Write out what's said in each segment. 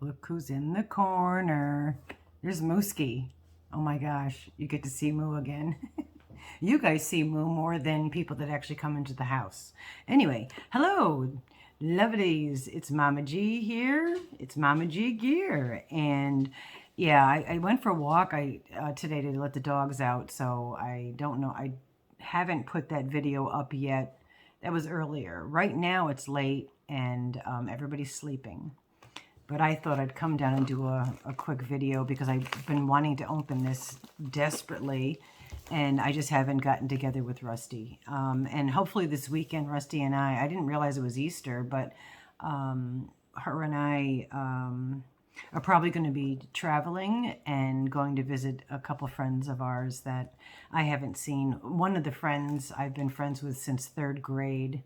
Look who's in the corner. There's Mooski. Oh my gosh, you get to see Moo again. You guys see Moo more than people that actually come into the house. Anyway, hello, lovelies. It's Mama G here. It's Mama G Gear. And yeah, I went for a walk today to let the dogs out, so I don't know. I haven't put that video up yet. That was earlier. Right now it's late and everybody's sleeping. But I thought I'd come down and do a quick video because I've been wanting to open this desperately, and I just haven't gotten together with Rusty. And hopefully this weekend, Rusty and I didn't realize it was Easter, but her and I are probably going to be traveling and going to visit a couple friends of ours that I haven't seen. One of the friends I've been friends with since 3rd grade.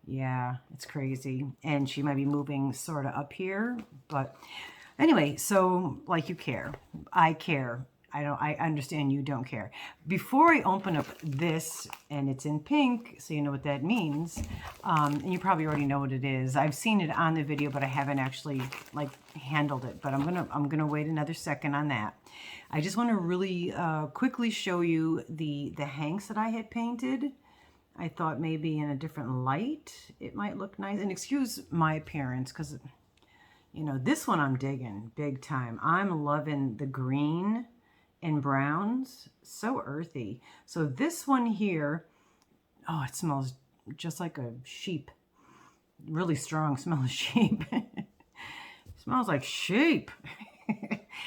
Yeah, it's crazy. And she might be moving sort of up here. But anyway, so like you care. I care. I understand you don't care. Before I open up this, and it's in pink, so you know what that means, and you probably already know what it is. I've seen it on the video, but I haven't actually like handled it. But I'm gonna wait another second on that. I just want to really quickly show you the hanks that I had painted. I thought maybe in a different light it might look nice. And excuse my appearance because, you know, this one I'm digging big time. I'm loving the green and browns. So earthy. So this one here, oh, it smells just like a sheep. Really strong smell of sheep. Smells like sheep.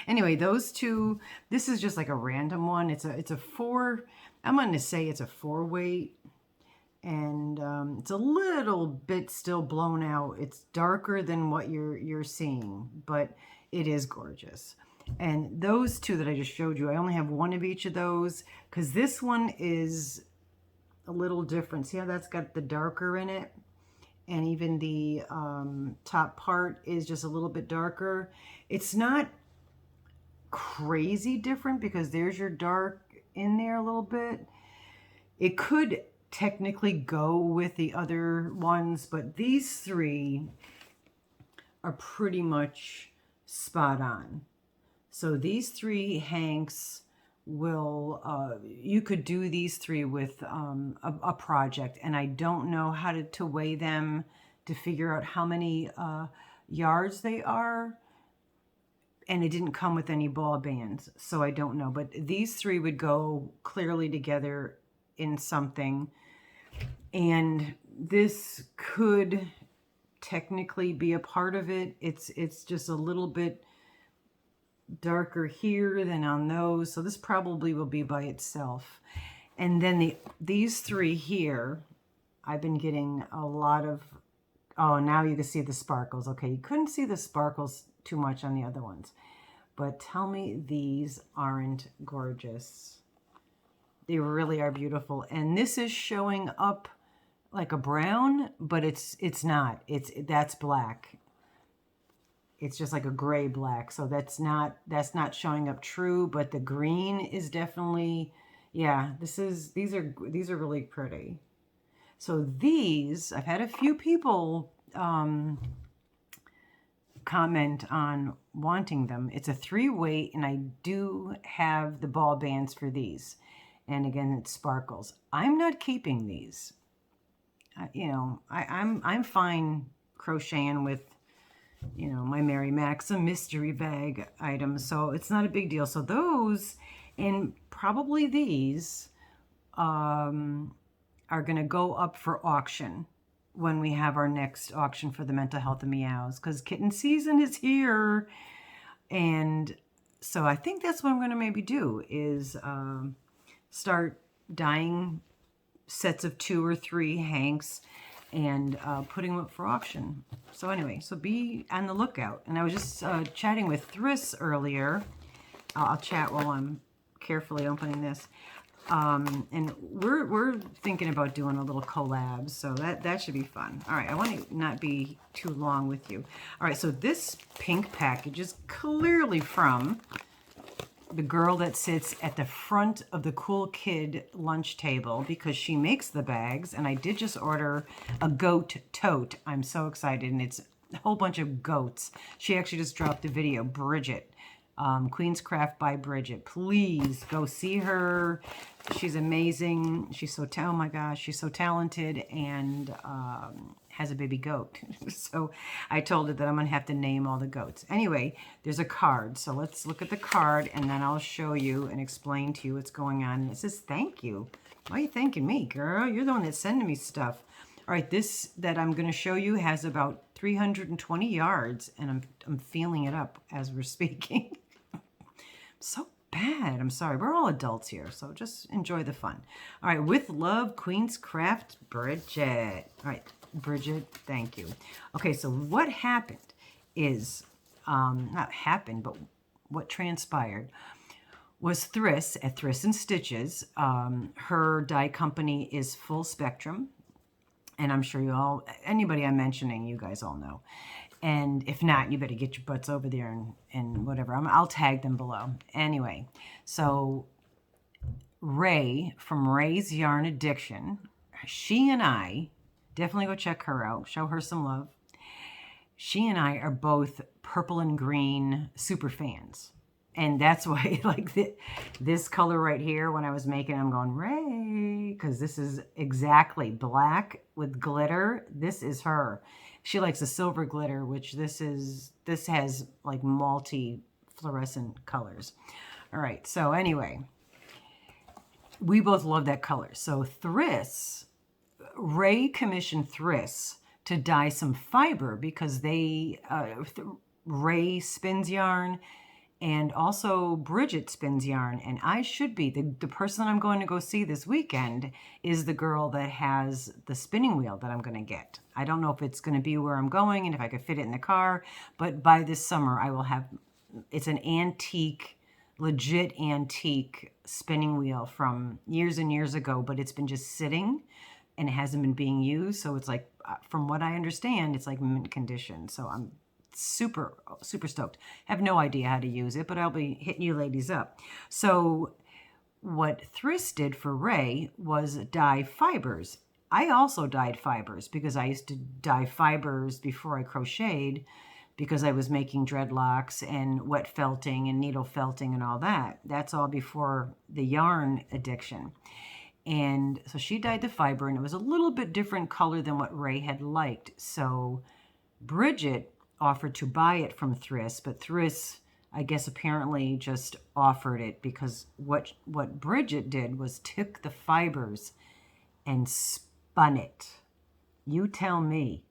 Anyway, those two, this is just like a random one. It's a 4, I'm going to say it's a 4-weight. And it's a little bit still blown out. It's darker than what you're seeing, but it is gorgeous. And those two that I just showed you, I only have one of each of those because this one is a little different. See how that's got the darker in it? And even the top part is just a little bit darker. It's not crazy different because there's your dark in there a little bit. It could technically go with the other ones, but these 3 are pretty much spot on. So these 3 hanks will, you could do these 3 with a project, and I don't know how to weigh them to figure out how many yards they are, and it didn't come with any ball bands, so I don't know, but these 3 would go clearly together in something. And this could technically be a part of it. It's just a little bit darker here than on those, so this probably will be by itself. And then these 3 here, I've been getting a lot of, oh, now you can see the sparkles. Okay, you couldn't see the sparkles too much on the other ones, but tell me these aren't gorgeous. They really are beautiful. And this is showing up like a brown, but it's not. That's black. It's just like a gray black. So that's not showing up true, but the green is definitely, yeah, these are really pretty. So these, I've had a few people comment on wanting them. It's a 3-weight, and I do have the ball bands for these. And again, it sparkles. I'm not keeping these. You know, I'm fine crocheting with, you know, my Mary Maxim mystery bag items. So it's not a big deal. So those, and probably these, are going to go up for auction when we have our next auction for the mental health of Meows, because kitten season is here. And so I think that's what I'm going to maybe do is start dyeing sets of 2 or 3 hanks and putting them up for auction. So anyway, so be on the lookout. And I was just chatting with Thryss earlier. I'll chat while I'm carefully opening this. And we're thinking about doing a little collab, so that should be fun. All right, I want to not be too long with you. All right, so this pink package is clearly from the girl that sits at the front of the Cool Kid lunch table because she makes the bags, and I did just order a goat tote. I'm so excited, and it's a whole bunch of goats. She actually just dropped a video, Bridget. Queen's Craft by Bridget. Please go see her. She's amazing. She's so oh my gosh, she's so talented, and has a baby goat. So I told her that I'm gonna have to name all the goats. Anyway, there's a card. So let's look at the card, and then I'll show you and explain to you what's going on. It says thank you. Why are you thanking me, girl? You're the one that's sending me stuff. All right, this that I'm going to show you has about 320 yards, and I'm feeling it up as we're speaking. So bad. I'm sorry. We're all adults here, so just enjoy the fun. All right, with love, Queen's Craft, Bridget. All right, Bridget, thank you. Okay, so what happened is, not happened, but what transpired was Thryss at Thryss and Stitches. Her dye company is Full Spectrum, and I'm sure you all, anybody I'm mentioning, you guys all know. And if not, you better get your butts over there and whatever. I'll tag them below. Anyway, so Ray from Ray's Yarn Addiction, she and I, definitely go check her out. Show her some love. She and I are both purple and green super fans. And that's why, like, this color right here, when I was making it, I'm going, Ray, because this is exactly black with glitter. This is her. She likes the silver glitter, which this has like multi-fluorescent colors. All right, so anyway, we both love that color. So Thryss, Ray commissioned Thryss to dye some fiber because they, Ray spins yarn, and also Bridget spins yarn. And I should be, the person I'm going to go see this weekend is the girl that has the spinning wheel that I'm going to get. I don't know if it's going to be where I'm going and if I could fit it in the car, but by this summer I will have, it's an antique, legit antique spinning wheel from years and years ago, but it's been just sitting and it hasn't been being used. So it's like, from what I understand, it's like mint condition. So I'm super stoked. Have no idea how to use it, but I'll be hitting you ladies up. So what Thryss did for Ray was dye fibers. I also dyed fibers because I used to dye fibers before I crocheted, because I was making dreadlocks and wet felting and needle felting and all that. That's all before the yarn addiction. And so she dyed the fiber, and it was a little bit different color than what Ray had liked. So Bridget offered to buy it from Thryss, but Thryss, I guess, apparently just offered it because what Bridget did was took the fibers and spun it. You tell me.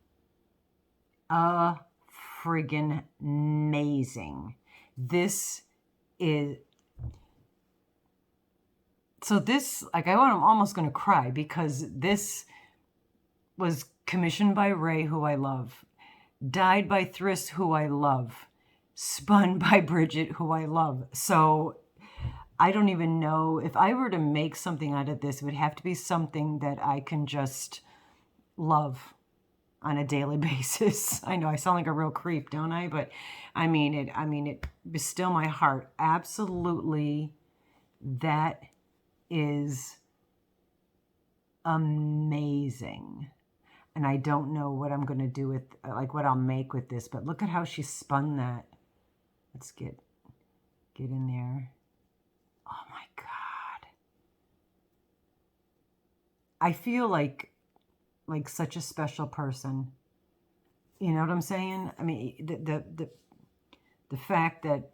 Friggin' amazing. This is, so this, like, I'm almost going to cry because this was commissioned by Ray, who I love, dyed by Thryss, who I love, spun by Bridget, who I love. So I don't even know, if I were to make something out of this, it would have to be something that I can just love on a daily basis. I know I sound like a real creep, don't I? But I mean it was still my heart. Absolutely, that is amazing. And I don't know what I'm going to do with, like, what I'll make with this, but look at how she spun that. Let's get in there. Oh my God. I feel like such a special person. You know what I'm saying? I mean, the fact that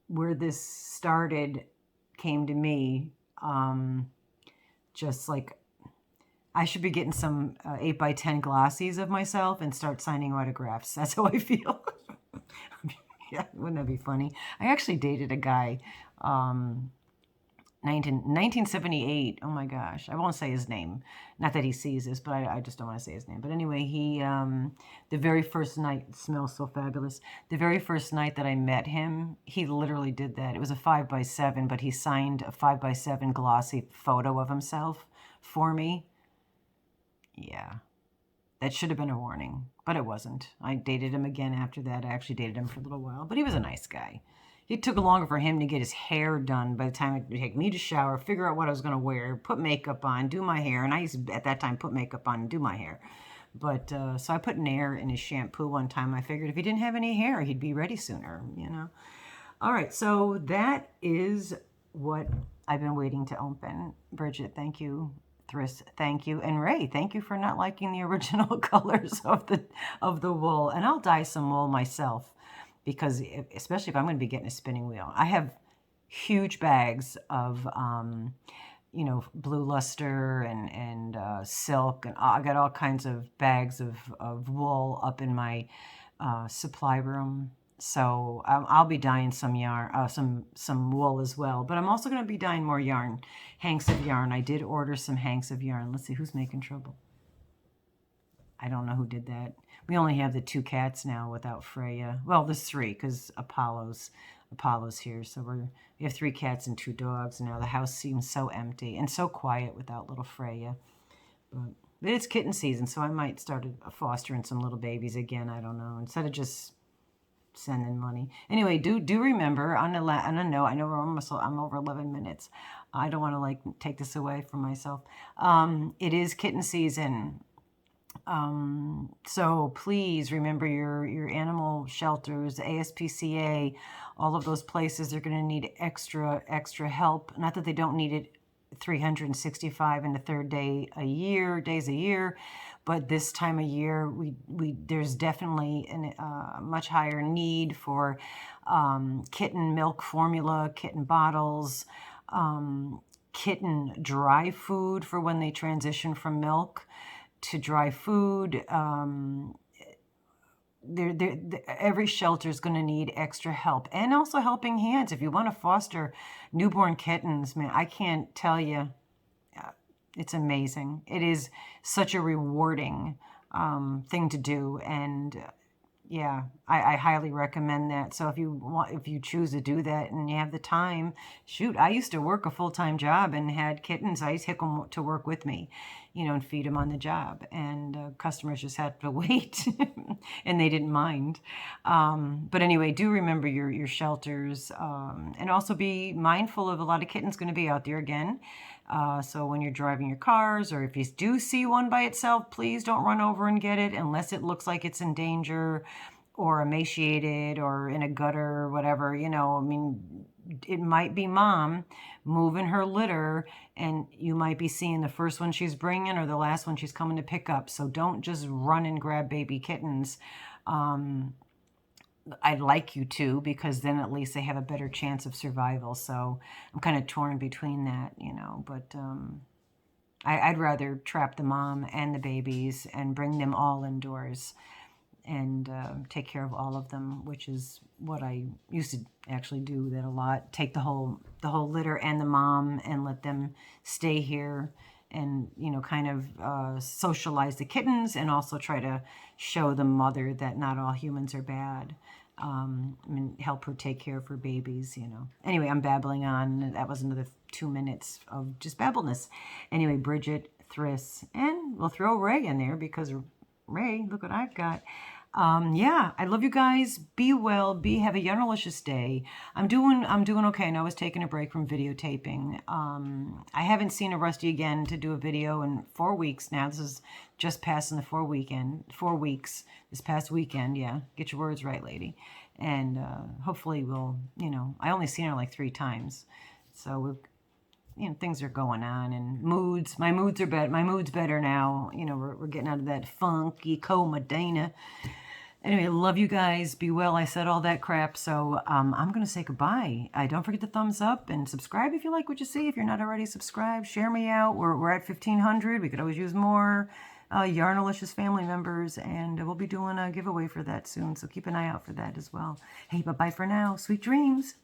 where this started came to me, just like, I should be getting some 8x10 glossies of myself and start signing autographs. That's how I feel. Yeah, wouldn't that be funny? I actually dated a guy, 1978. Oh my gosh. I won't say his name. Not that he sees this, but I just don't want to say his name. But anyway, he, the very first night, it smells so fabulous. The very first night that I met him, he literally did that. It was a 5x7, but he signed a 5x7 glossy photo of himself for me. Yeah, that should have been a warning, but it wasn't. I dated him again after that. I actually dated him for a little while, but he was a nice guy. It took longer for him to get his hair done by the time it would take me to shower, figure out what I was going to wear, put makeup on, do my hair. And I used to, at that time, put makeup on and do my hair. But so I put Nair in his shampoo one time. I figured if he didn't have any hair, he'd be ready sooner, you know. All right, so that is what I've been waiting to open. Bridget, thank you. Thryss, thank you. And Ray, thank you for not liking the original colors of the wool. And I'll dye some wool myself because especially if I'm going to be getting a spinning wheel. I have huge bags of you know, blue luster and silk, and I got all kinds of bags of wool up in my supply room. So I'll be dyeing some yarn, some wool as well. But I'm also going to be dyeing more yarn, hanks of yarn. I did order some hanks of yarn. Let's see who's making trouble. I don't know who did that. We only have the 2 cats now without Freya. Well, there's 3 because Apollo's here. So we have 3 cats and 2 dogs now. The house seems so empty and so quiet without little Freya. But it's kitten season, so I might start fostering some little babies again. I don't know. Instead of just sending money. Anyway, do remember on a note, I know I'm over 11 minutes. I don't want to like take this away from myself. It is kitten season. So please remember your animal shelters, the ASPCA, all of those places. They're going to need extra help. Not that they don't need it 365 and the third days a year, but this time of year there's definitely a much higher need for kitten milk formula, kitten bottles, kitten dry food for when they transition from milk to dry food. Every shelter is going to need extra help, and also helping hands. If you want to foster newborn kittens, man, I can't tell you, it's amazing. It is such a rewarding thing to do, and yeah, I highly recommend that. So if you choose to do that and you have the time, shoot, I used to work a full-time job and had kittens. I used to hook them to work with me, you know, and feed them on the job. And customers just had to wait, and they didn't mind. But anyway, do remember your shelters, and also be mindful of a lot of kittens going to be out there again. So when you're driving your cars, or if you do see one by itself, please don't run over and get it unless it looks like it's in danger or emaciated or in a gutter or whatever. You know, I mean, it might be mom moving her litter, and you might be seeing the first one she's bringing or the last one she's coming to pick up. So don't just run and grab baby kittens. I'd like you to, because then at least they have a better chance of survival. So I'm kind of torn between that, you know, but I'd rather trap the mom and the babies and bring them all indoors and take care of all of them, which is what I used to actually do that a lot. Take the whole litter and the mom and let them stay here and, you know, kind of socialize the kittens, and also try to show the mother that not all humans are bad. And help her take care of her babies, you know. Anyway, I'm babbling on. That was another 2 minutes of just babbleness. Anyway, Bridget, Thryss, and we'll throw Ray in there because Ray, look what I've got. Yeah, I love you guys. Be well. Have a Yarnolicious day. I'm doing okay. And I was taking a break from videotaping. I haven't seen a Rusty again to do a video in 4 weeks now. This is just passing the 4 weeks this past weekend. Yeah, get your words right, lady. And hopefully we'll, you know, I only seen her like 3 times, so we've, you know, things are going on, and moods. My mood's better now. You know, we're getting out of that funky co-Medina. Anyway, love you guys. Be well. I said all that crap, so I'm going to say goodbye. Don't forget to thumbs up and subscribe if you like what you see. If you're not already subscribed, share me out. We're at 1,500. We could always use more Yarnolicious family members, and we'll be doing a giveaway for that soon, so keep an eye out for that as well. Hey, bye-bye for now. Sweet dreams.